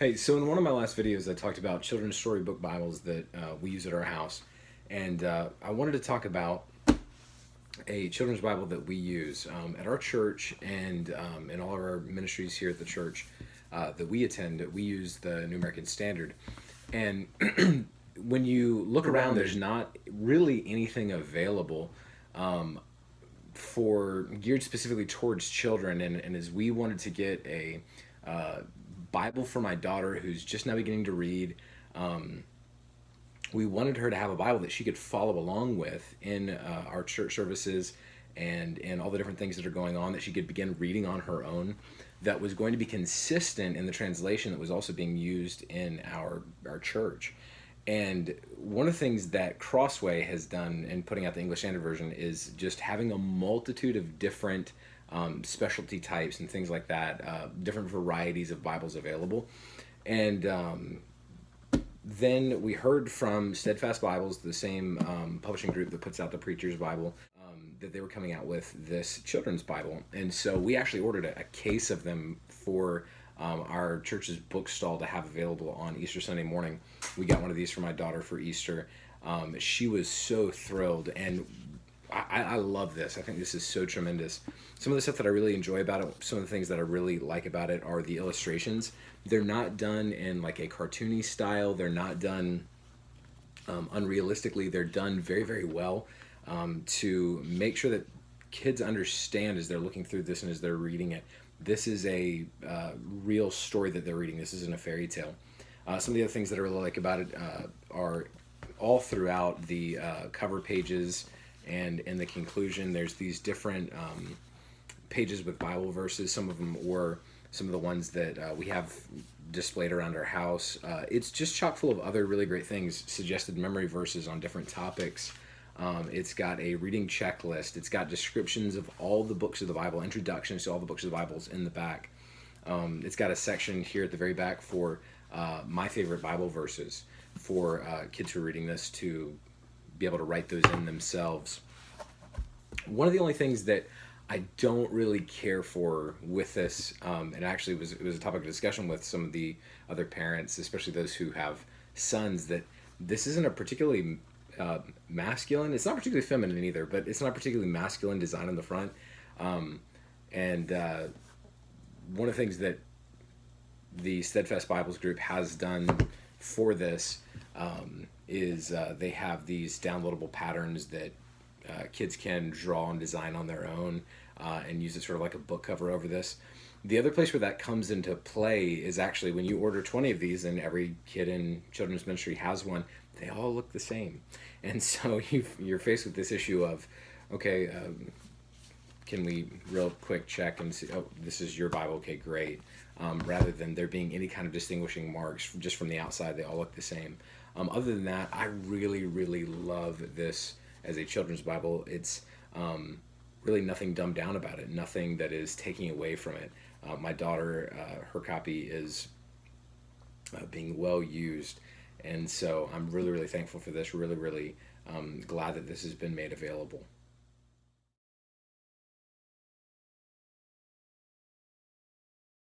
Hey, so in one of my last videos, I talked about children's storybook Bibles that we use at our house. And I wanted to talk about a children's Bible that we use at our church and in all of our ministries here at the church that we attend. We use the New American Standard. And when you look around, there's not really anything available for geared specifically towards children. And as we wanted to get a Bible for my daughter who's just now beginning to read, we wanted her to have a Bible that she could follow along with in our church services and in all the different things that are going on, that she could begin reading on her own, that was going to be consistent in the translation that was also being used in our church. And one of the things that Crossway has done in putting out the English Standard Version is just having a multitude of different specialty types and things like that, different varieties of Bibles available. And then we heard from Steadfast Bibles, the same publishing group that puts out the Preacher's Bible, that they were coming out with this children's Bible. And so we actually ordered a case of them for our church's book stall to have available on Easter Sunday morning. We got one of these for my daughter for Easter. She was so thrilled, and I love this. I think this is so tremendous. Some of the stuff that I really enjoy about it, some of the things that I really like about it are the illustrations. They're not done in like a cartoony style. They're not done unrealistically. They're done very, very well to make sure that kids understand as they're looking through this and as they're reading it. This is a real story that they're reading. This isn't a fairy tale. Some of the other things that I really like about it are all throughout the cover pages and in the conclusion. There's these different pages with Bible verses. Some of them were some of the ones that we have displayed around our house. It's just chock full of other really great things, suggested memory verses on different topics. It's got a reading checklist. It's got descriptions of all the books of the Bible, introductions to all the books of the Bibles in the back. It's got a section here at the very back for my favorite Bible verses for kids who are reading this to be able to write those in themselves. One of the only things that I don't really care for with this, and actually it was a topic of discussion with some of the other parents, especially those who have sons, that this isn't a particularly masculine. It's not particularly feminine either, but it's not particularly masculine design on the front. And one of the things that the Steadfast Bibles group has done for this is they have these downloadable patterns that kids can draw and design on their own and use it sort of like a book cover over this. The other place where that comes into play is actually when you order 20 of these, and every kid in children's ministry has one, they all look the same. And so you're faced with this issue of, okay, can we real quick check and see, oh, this is your Bible, okay, great. Rather than there being any kind of distinguishing marks just from the outside, they all look the same. Other than that, I really, really love this as a children's Bible. It's really nothing dumbed down about it, nothing that is taking away from it. My daughter, her copy is being well used, and so I'm really, really thankful for this, really, really glad that this has been made available.